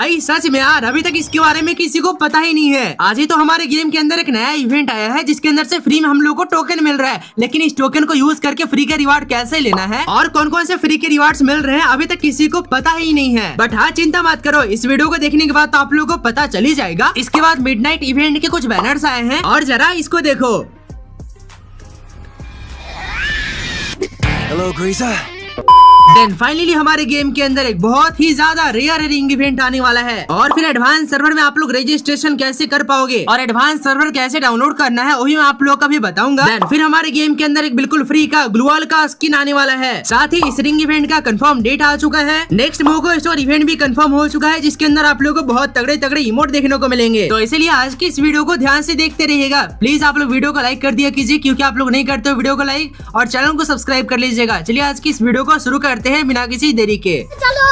भाई सच में यार अभी तक इसके बारे में किसी को पता ही नहीं है। आज ही तो हमारे गेम के अंदर एक नया इवेंट आया है जिसके अंदर से फ्री में हम लोग को टोकन मिल रहा है, लेकिन इस टोकन को यूज करके फ्री के रिवार्ड कैसे लेना है और कौन कौन से फ्री के रिवार्ड्स मिल रहे हैं अभी तक किसी को पता ही नहीं है। बट हाँ चिंता मत करो, इस वीडियो को देखने के बाद तो आप लोगों को पता चल ही जाएगा। इसके बाद मिडनाइट इवेंट के कुछ बैनर्स आए हैं और जरा इसको देखो। Hello, Greaser. देन फाइनली हमारे गेम के अंदर एक बहुत ही ज्यादा रेयर रिंग इवेंट आने वाला है और फिर एडवांस सर्वर में आप लोग रजिस्ट्रेशन कैसे कर पाओगे और एडवांस सर्वर कैसे डाउनलोड करना है वही मैं आप लोग का भी बताऊंगा। देन फिर हमारे गेम के अंदर एक बिल्कुल फ्री का ग्लूवाल का स्किन आने वाला है। साथ ही इस रिंग इवेंट का कंफर्म डेट आ चुका है। नेक्स्ट मोगो स्टोर इवेंट भी कंफर्म हो चुका है जिसके अंदर आप लोग को बहुत तगड़े तगड़े इमोट देखने को मिलेंगे। तो इसलिए आज की इस वीडियो को ध्यान से देखते रहिएगा। प्लीज आप लोग वीडियो को लाइक कर दिया कीजिए क्योंकि आप लोग नहीं करते हो वीडियो को लाइक, और चैनल को सब्सक्राइब कर लीजिएगा। चलिए आज की इस वीडियो को शुरू करते हैं बिना किसी देरी के। चलो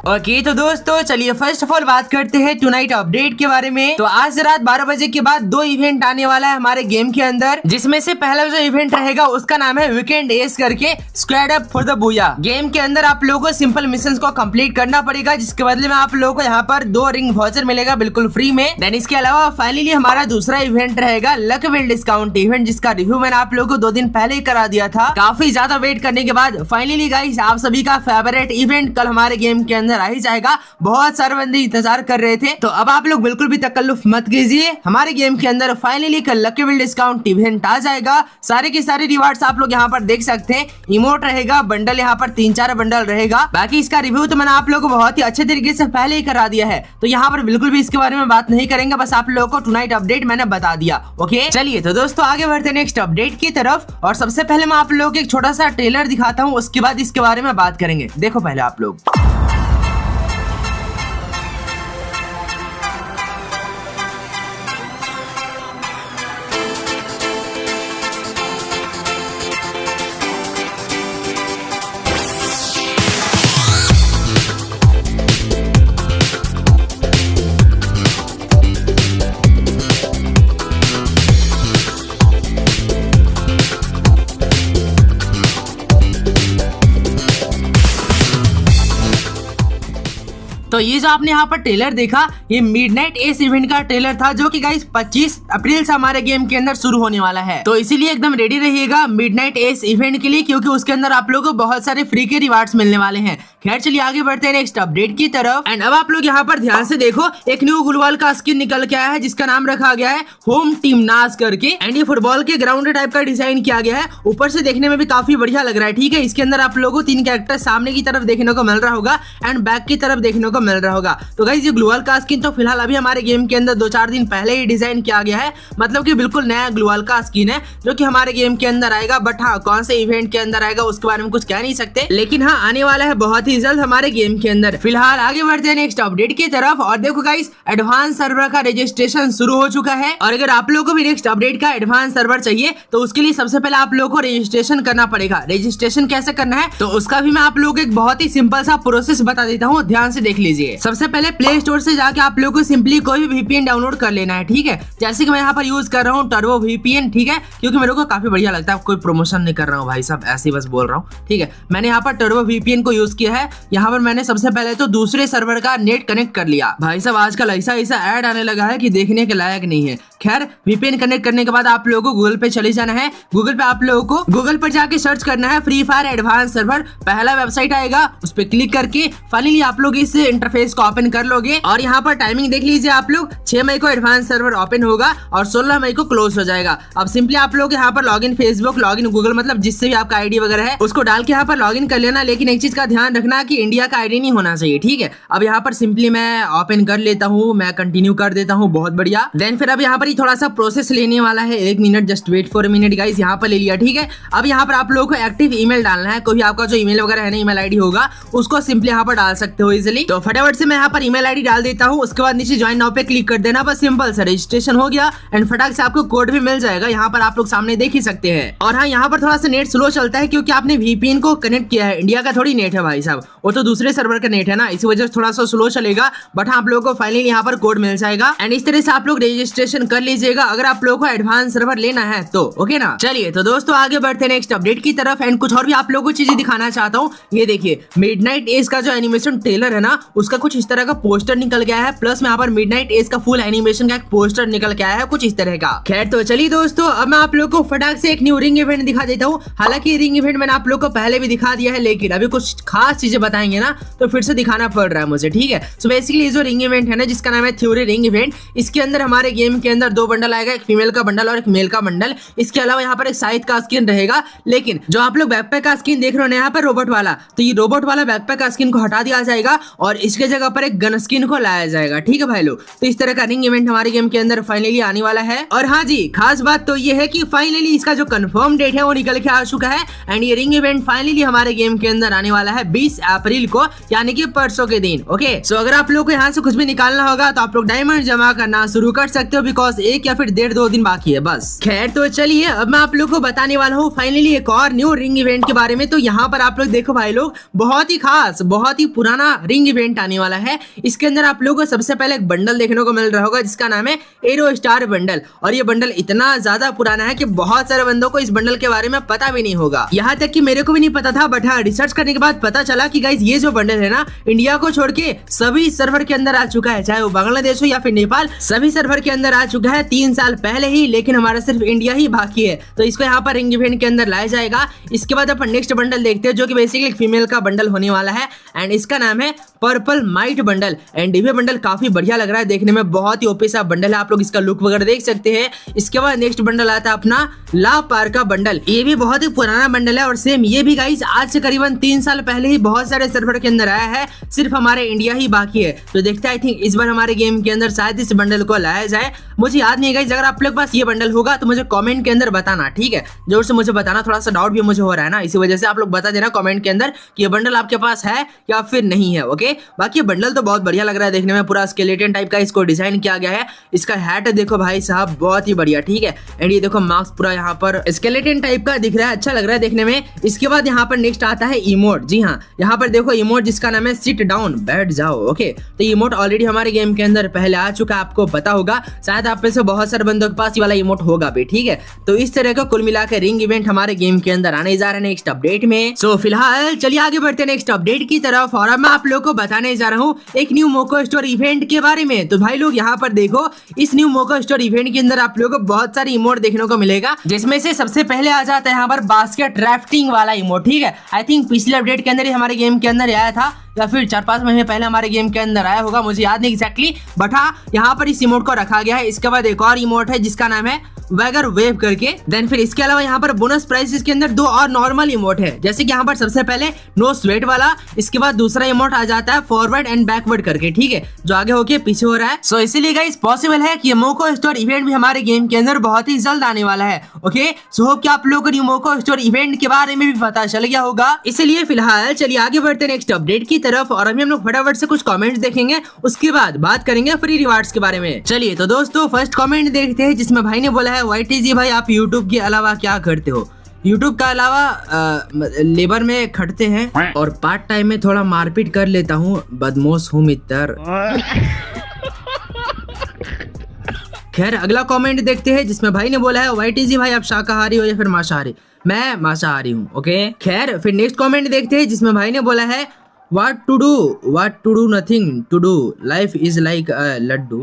ओके तो दोस्तों चलिए फर्स्ट ऑफ ऑल बात करते हैं टुनाइट अपडेट के बारे में। तो आज रात 12 बजे के बाद 2 इवेंट आने वाला है हमारे गेम के अंदर, जिसमें से पहला जो इवेंट रहेगा उसका नाम है वीकेंड एस करके squad up for the booyah. Game के अंदर आप लोगों को सिंपल मिशंस को कंप्लीट करना पड़ेगा जिसके बदले में आप लोगों को यहाँ पर 2 रिंग वाउचर मिलेगा बिल्कुल फ्री में। देन इसके अलावा फाइनली हमारा दूसरा इवेंट रहेगा लक विल डिस्काउंट इवेंट, जिसका रिव्यू मैंने आप लोगों को 2 दिन पहले ही करा दिया था। काफी ज्यादा वेट करने के बाद फाइनली गाइस आप सभी का फेवरेट इवेंट कल हमारे गेम के अंदर आ ही जाएगा। बहुत सारे बंदे इंतजार कर रहे थे, तो अब आप लोग बिल्कुल भी तकल्लुफ मत कीजिए। हमारे गेम के अंदर फाइनली कल लकी विल डिस्काउंट इवेंट आ जाएगा। सारे के सारे रिवार्ड्स आप लोग यहाँ पर देख सकते हैं। इमोट रहेगा, बंडल यहाँ पर 3-4 बंडल रहेगा। बाकी इसका रिव्यू तो मैंने आप लोगों को बहुत ही अच्छे तरीके से पहले ही करा दिया है, तो यहाँ पर बिल्कुल भी इसके बारे में बात नहीं करेंगे। बस आप लोगों को टुनाइट अपडेट मैंने बता दिया। ओके चलिए तो दोस्तों आगे बढ़ते हैं नेक्स्ट अपडेट की तरफ। और सबसे पहले मैं आप लोगों को एक छोटा सा ट्रेलर दिखाता हूँ, उसके बाद इसके बारे में बात करेंगे। देखो पहले आप लोग। तो ये जो आपने यहाँ पर ट्रेलर देखा ये मिडनाइट एस इवेंट का ट्रेलर था जो कि गाइस 25 अप्रैल से हमारे गेम के अंदर शुरू होने वाला है। तो इसीलिए एकदम रेडी रहिएगा मिडनाइट एस इवेंट के लिए, क्योंकि उसके अंदर आप लोगों को बहुत सारे फ्री के रिवार्ड्स मिलने वाले हैं। खैर चलिए आगे बढ़ते हैं नेक्स्ट अपडेट की तरफ। एंड अब आप लोग यहाँ पर ध्यान से देखो, एक न्यू ग्लूवाल का स्किन निकल के आया है जिसका नाम रखा गया है होम टीम नास करके। एंड ये फुटबॉल के ग्राउंड टाइप का डिजाइन किया गया है। ऊपर से देखने में भी काफी बढ़िया लग रहा है। ठीक है, इसके अंदर आप लोगों को 3 कैरेक्टर सामने की तरफ देखने को मिल रहा होगा एंड बैक की तरफ देखने को मिल रहा होगा। तो गाइस ये ग्लूवाल का स्किन तो फिलहाल अभी हमारे गेम के अंदर 2-4 दिन पहले ही डिजाइन किया गया है, मतलब कि बिल्कुल नया ग्लूवाल का स्किन है जो कि हमारे गेम के अंदर आएगा। बट हाँ कौन से इवेंट के अंदर आएगा उसके बारे में कुछ कह नहीं सकते, लेकिन हाँ आने वाला है बहुत ही जल्द हमारे गेम के अंदर। फिलहाल आगे बढ़ते हैं नेक्स्ट अपडेट की तरफ। और देखो गाइस एडवांस सर्वर का रजिस्ट्रेशन शुरू हो चुका है, और अगर आप लोगों को भी नेक्स्ट अपडेट का एडवांस सर्वर चाहिए तो उसके लिए सबसे पहले आप लोगों को रजिस्ट्रेशन करना पड़ेगा। रजिस्ट्रेशन कैसे करना है तो उसका भी मैं आप लोगों को एक बहुत ही सिंपल सा प्रोसेस बता देता हूँ, ध्यान से देख लीजिए। सबसे पहले प्ले स्टोर से जाके आप लोगों को सिंपली कोई भी वीपीएन डाउनलोड कर लेना है। ठीक है, जैसे कि मैं यहाँ पर यूज कर रहा हूँ टर्बो वीपीएन। ठीक है, क्योंकि मेरे को काफी बढ़िया लगता है। कोई प्रमोशन नहीं कर रहा हूँ भाई साहब, ऐसे ही बस बोल रहा हूँ। ठीक है, मैंने यहाँ पर टर्बो वीपीएन को यूज किया है। यहाँ पर मैंने सबसे पहले तो दूसरे सर्वर का नेट कनेक्ट कर लिया। भाई साहब आजकल ऐसा ऐड आने लगा है कि देखने के लायक नहीं है। खैर वीपीएन कनेक्ट करने के बाद आप लोगों को गूगल पे चले जाना है। गूगल पे आप लोगों को गूगल पर जाके सर्च करना है फ्री फायर एडवांस सर्वर। पहला वेबसाइट आएगा, उस पर क्लिक करके फाइनली आप लोग इस इंटरफेस को ओपन कर लोगे। और यहाँ पर टाइमिंग देख लीजिए आप लोग, 6 मई को एडवांस सर्वर ओपन होगा और 16 मई को क्लोज हो जाएगा। अब सिंपली आप लोग यहाँ पर लॉगिन फेसबुक, लॉगिन गूगल, मतलब जिससे भी आपका आईडी वगैरह है उसको डाल के यहाँ पर लॉगिन कर लेना। लेकिन एक चीज का ध्यान रखना कि इंडिया का आईडी नहीं होना चाहिए। ठीक है, अब यहाँ पर सिंपली मैं ओपन कर लेता हूँ, मैं कंटिन्यू कर देता हूँ, बहुत बढ़िया। देन फिर अब यहाँ पर थोड़ा सा प्रोसेस लेने वाला है, 1 minute, just wait for 1 minute guys. यहाँ पर ले लिया। ठीक है, अब यहाँ पर आप लोगों को एक्टिव ईमेल डालना है। कोई आपका जो ईमेल वगैरह है ना, ईमेल आईडी होगा, उसको सिंपली यहाँ पर डाल सकते हो इजिली। तो फटाफट से मैं यहाँ पर ईमेल आईडी डाल देता हूँ। उसके बाद नीचे ज्वाइन नाउ पे क्लिक कर देना, बस सिंपल सा रजिस्ट्रेशन हो गया। एंड फटाक से आपको कोड भी मिल जाएगा, यहाँ पर आप लोग सामने देख ही सकते हैं। और हाँ यहाँ पर थोड़ा सा नेट स्लो चलता है क्योंकि आपने वीपीएन को कनेक्ट किया है, इंडिया का थोड़ी नेट है भाई साहब। मतलब वो तो दूसरे सर्वर का नेट है ना, इसी वजह से थोड़ा सा स्लो चलेगा, बट हाँ आप लोगों को फाइनली यहाँ पर कोड मिल जाएगा एंड इस तरह से आप लोग रजिस्ट्रेशन कर लीजिएगा अगर आप लोगों को एडवांस सर्वर लेना है तो। ओके ना, चलिए तो दोस्तों आगे बढ़ते हैं नेक्स्ट अपडेट की तरफ एंड कुछ और भी आप लोगों को चीजें दिखाना चाहता हूँ। ये देखिए मिडनाइट एज का जो एनिमेशन ट्रेलर है ना, उसका कुछ इस तरह का पोस्टर निकल गया है, प्लस में यहाँ पर मिडनाइट एज का फुल एनिमेशन का एक पोस्टर निकल के आया है कुछ इस तरह का। खैर तो चलिए दोस्तों अब मैं आप लोगों को फटाक से एक न्यू रिंग इवेंट दिखा देता हूँ। हालांकि रिंग इवेंट मैंने आप लोगों को पहले भी दिखा दिया है, लेकिन अभी कुछ खास चीजें बताएंगे ना तो फिर से दिखाना पड़ रहा है मुझे, ठीक है। सो बेसिकली जो रिंग इवेंट है ना, जिसका नाम है थ्योरी रिंग इवेंट, इसके अंदर हमारे गेम के अंदर 2 बंडल आएगा, एक फीमेल का बंडल और एक मेल का बंडल। इसके अलावा यहाँ पर एक साइड का स्किन रहेगा, लेकिन जो आप लोग बैकपैक का स्किन देख रहे हो यहाँ पर रोबोट वाला, तो ये रोबोट वाला बैकपैक का स्किन को हटा दिया जाएगा और इसके जगह पर एक गन स्किन को लाया जाएगा, ठीक है भाई लोग। तो इस तरह का रिंग इवेंट हमारे गेम के अंदर फाइनली आने वाला है। और हाँ जी, खास बात तो ये है कि फाइनली इसका जो कंफर्म डेट है वो निकल के आ चुका है एंड ये रिंग इवेंट फाइनली हमारे गेम के अंदर आने वाला है 20 अप्रैल को, यानी कि परसों के दिन। ओके, सो अगर आप लोग को यहाँ से कुछ भी निकालना होगा तो आप लोग डायमंड जमा करना शुरू कर सकते हो, बिकॉज 1 या फिर 1.5-2 दिन बाकी है बस। खैर तो चलिए अब मैं आप लोग को बताने वाला हूँ फाइनली एक और न्यू रिंग इवेंट के बारे में। तो यहाँ पर आप लोग देखो भाई लोग, बहुत ही खास बहुत ही पुराना रिंग इवेंट आने वाला है। इसके अंदर आप लोगों को सबसे पहले एक बंडल देखने को मिल रहा होगा जिसका नाम है एरो स्टार बंडल, और ये बंडल इतना ज्यादा पुराना है कि बहुत सारे बंदों को इस बंडल के बारे में पता भी नहीं होगा, यहाँ तक कि मेरे को भी नहीं पता था। बट हाँ, रिसर्च करने के बाद पता चला कि गाइस ये जो बंडल है ना, इंडिया को छोड़ के सभी सर्वर के अंदर आ चुका है, चाहे वो बांग्लादेश हो या फिर नेपाल, सभी सर्वर के अंदर आ चुका है 3 साल पहले ही, लेकिन हमारा सिर्फ इंडिया ही बाकी है। तो इसको यहाँ पर रिंग इवेंट के अंदर लाया जाएगा। इसके बाद अपन नेक्स्ट बंडल देखते हैं जो कि बेसिकली एक फीमेल का बंडल होने वाला है एंड इसका नाम है पर्पल माइट बंडल एंड ये बंडल काफी बढ़िया लग रहा है देखने में, बहुत ही ओपी सा बंडल है, आप लोग इसका लुक वगैरह देख सकते हैं। इसके बाद नेक्स्ट बंडल आता है अपना ला पार का बंडल, ये भी बहुत ही पुराना बंडल है और सेम ये भी गाइस आज से करीबन 3 साल पहले ही बहुत सारे सर्वर के अंदर आया है, सिर्फ हमारे इंडिया ही बाकी है। तो देखते हैं आई थिंक इस बार हमारे गेम के अंदर शायद इस बंडल को लाया जाए, मुझे याद नहीं है गाइस। अगर आप लोग के पास ये बंडल होगा तो मुझे कमेंट के अंदर बताना, ठीक है, जोर से मुझे बताना, थोड़ा सा डाउट भी मुझे हो रहा है ना, इसी वजह से आप लोग बता देना कमेंट के अंदर कि ये बंडल आपके पास है या फिर नहीं है। ओके, बाकी बंडल तो बहुत बढ़िया लग रहा है देखने में, पूरा स्केलेटन टाइप का इसको डिजाइन किया गया है। इसका हैट देखो भाई साहब, बहुत ही बढ़िया, ठीक है। एंड ये देखो मास्क पूरा यहाँ पर स्केलेटन टाइप का दिख रहा है, अच्छा लग रहा है देखने में। इसके बाद यहाँ पर नेक्स्ट आता है इमोट। जी हाँ, यहाँ पर देखो इमोट जिसका नाम है सिट डाउन, बैठ जाओ। ओके, तो इमोट ऑलरेडी हमारे गेम के अंदर पहले आ चुका है, आपको पता होगा, शायद आप में से बहुत सारे बंदों के पास ये वाला इमोट होगा भी, ठीक है। तो इस तरह का कुल मिलाकर रिंग इवेंट हमारे गेम के अंदर आने जा रहा है नेक्स्ट अपडेट में। सो फिलहाल चलिए आगे बढ़ते हैं नेक्स्ट अपडेट की तरफ और अब मैं आप लोगों को बताने जा रहा हूँ एक न्यू मोको स्टोर इवेंट के बारे में। तो भाई लोग यहाँ पर देखो, इस न्यू मोको स्टोर इवेंट के अंदर आप लोगों को बहुत सारे इमोट देखने को मिलेगा, जिसमें से सबसे पहले आ जाता है यहाँ पर बास्केट ड्राफ्टिंग वाला इमोट, ठीक है। आई थिंक पिछले अपडेट के अंदर ही हमारे गेम के अंदर आया था या फिर 4-5 महीने पहले हमारे गेम के अंदर आया होगा, मुझे याद नहीं एग्जैक्टली, बट हाँ यहाँ पर इस इमोट को रखा गया है। इसके बाद एक और इमोट है जिसका नाम है वैगर वेव करके। देन फिर इसके अलावा यहाँ पर बोनस प्राइसेस के अंदर 2 और नॉर्मल इमोट है, जैसे कि यहाँ पर सबसे पहले नो स्वेट वाला, इसके बाद दूसरा इमोट आ जाता है फॉरवर्ड एंड बैकवर्ड करके, ठीक है, जो आगे होके पीछे हो रहा है। सो इसीलिए गाइस पॉसिबल है कि मोको स्टोर इवेंट भी हमारे गेम के अंदर बहुत ही जल्द आने वाला है। ओके, सो होप कि आप लोगों को मोको स्टोर इवेंट के बारे में भी पता चल गया होगा। इसलिए फिलहाल चलिए आगे बढ़ते हैं नेक्स्ट अपडेट की तरफ और अभी हम लोग फटाफट से कुछ कमेंट्स देखेंगे, उसके बाद बात करेंगे फ्री रिवार्ड्स के बारे में। चलिए तो दोस्तों फर्स्ट कमेंट देखते हैं जिसमें भाई ने बोला है YTG भाई आप यूट्यूब के अलावा क्या करते हो? यूट्यूब का अलावा लेबर में खटते हैं और पार्ट टाइम में थोड़ा मारपीट कर लेता हूँ, बदमाश हूँ मित्र। खैर अगला कमेंट देखते हैं जिसमें भाई ने बोला है YTG भाई आप शाकाहारी हो या फिर मांसाहारी? मैं मांसाहारी हूँ। ओके, खैर फिर नेक्स्ट कमेंट देखते हैं जिसमें भाई ने बोला है what to do nothing to do, life is like a laddu,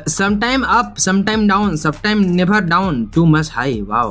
sometime up sometime down, sometime never down, too much high, wow।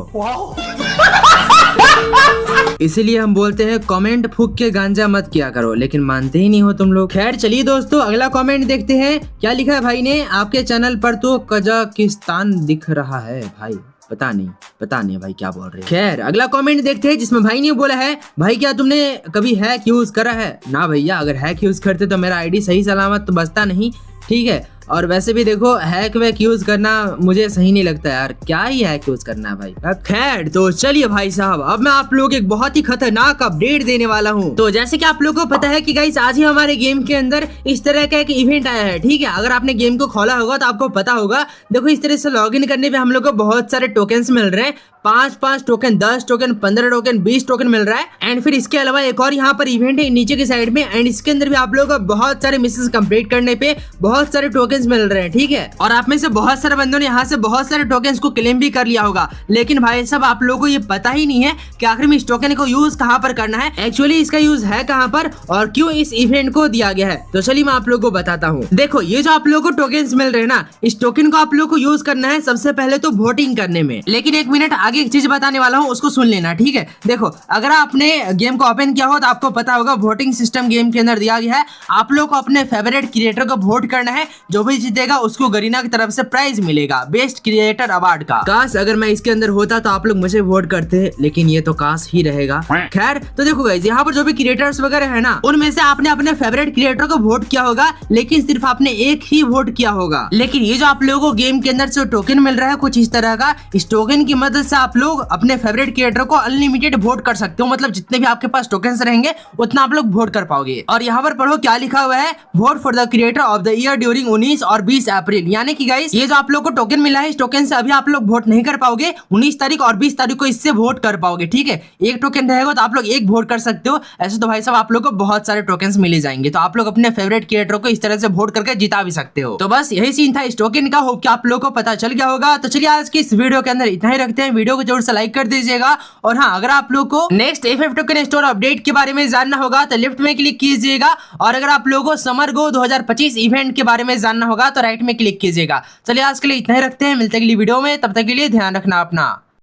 इसीलिए हम बोलते हैं कमेंट फूक के गांजा मत किया करो, लेकिन मानते ही नहीं हो तुम लोग। खैर चलिए दोस्तों अगला कमेंट देखते हैं, क्या लिखा है भाई ने, आपके चैनल पर तो कजाकिस्तान दिख रहा है भाई, पता नहीं भाई क्या बोल रहे हैं। खैर अगला कमेंट देखते हैं जिसमें भाई ने बोला है भाई क्या तुमने कभी हैक यूज करा है? ना भैया, अगर हैक यूज करते तो मेरा आईडी सही सलामत तो बचता नहीं, ठीक है। और वैसे भी देखो हैक वैक यूज करना मुझे सही नहीं लगता यार, क्या ही हैक यूज करना है भाई। खैर तो चलिए भाई साहब, अब मैं आप लोग एक बहुत ही खतरनाक अपडेट देने वाला हूँ। तो जैसे कि आप लोगों को पता है कि गाइस आज ही हमारे गेम के अंदर इस तरह का एक इवेंट आया है, ठीक है। अगर आपने गेम को खोला होगा तो आपको पता होगा। देखो इस तरह से लॉगिन करने पे हम लोग को बहुत सारे टोकन्स मिल रहे हैं, 5 टोकन, 10 टोकन, 15 टोकन, 20 टोकन मिल रहा है। एंड फिर इसके अलावा एक और यहाँ पर इवेंट है नीचे की साइड में, एंड इसके अंदर भी आप लोगों को बहुत सारे मिशंस कंप्लीट करने पे बहुत सारे टोकन्स मिल रहे हैं, ठीक है। और आप में से बहुत सारे बंदों ने यहाँ से बहुत सारे टोकन्स को क्लेम भी कर लिया होगा, लेकिन भाई साहब आप लोगों को ये पता ही नहीं है कि आखिर में इस टोकन को यूज कहाँ पर करना है, एक्चुअली इसका यूज है कहाँ पर और क्यों इस इवेंट को दिया गया है। तो चलिए मैं आप लोगों को बताता हूँ। देखो ये जो आप लोगों को टोकन्स मिल रहे हैं ना, इस टोकन को आप लोगों को यूज करना है सबसे पहले तो वोटिंग करने में। लेकिन एक मिनट आगे एक चीज बताने वाला हूँ, उसको सुन लेना, ठीक है। देखो अगर आपने गेम को ओपन किया हो तो आपको पता होगा वोटिंग सिस्टम गेम के अंदर दिया गया है। आप लोग को अपने फेवरेट क्रिएटर को वोट करना है, जो भी जीतेगा उसको गरीना की तरफ से प्राइज मिलेगा बेस्ट क्रिएटर अवार्ड का। काश अगर मैं इसके अंदर होता तो आप लोग मुझे वोट करते, लेकिन ये तो काश ही रहेगा। खैर तो देखो गाइस, यहाँ पर जो भी क्रिएटर्स वगैरह है ना, उनमें से आपने अपने फेवरेट क्रिएटर को वोट किया होगा, लेकिन सिर्फ आपने एक ही वोट किया होगा। लेकिन ये जो आप लोगों को गेम के अंदर से टोकन मिल रहा है कुछ इस तरह का, इस टोकन की मदद से आप लोग अपने फेवरेट क्रिएटर को अनलिमिटेड वोट कर सकते हो। मतलब जितने भी आपके पास टोकन्स रहेंगे उतना आप लोग वोट कर पाओगे। और यहाँ पर पढ़ो क्या लिखा हुआ है, vote for the creator of the year during 19 और 20 अप्रैल। यानी कि गाइस ये जो आप लोग को टोकन मिला है, इस टोकन से अभी आप लोग वोट नहीं कर पाओगे, 19 तारीख और 20 तारीख को इससे वोट कर पाओगे, ठीक है। एक टोकन रहेगा तो आप लोग एक वोट कर सकते हो। ऐसे तो भाई साहब आप लोग को बहुत सारे टोकन्स मिल जाएंगे, तो आप लोग अपने फेवरेट क्रिएटर को इस तरह से वोट करके जिता भी सकते हो। तो बस यही सीन था इस टोकन का, होप कि आप लोग को पता चल गया होगा। तो चलिए आज की इस वीडियो के अंदर इतना ही रखते हैं, वीडियो को जरूर से लाइक कर दीजिएगा। और हाँ, अगर आप लोग को next FF token store update के बारे में जानना होगा तो लेफ्ट में क्लिक कीजिएगा, और अगर आप लोगों को समर गो 2025 इवेंट के बारे में जानना होगा तो राइट में क्लिक कीजिएगा। चलिए आज के लिए इतना ही रखते हैं, मिलते हैं अगली वीडियो में, तब तक के लिए ध्यान रखना अपना।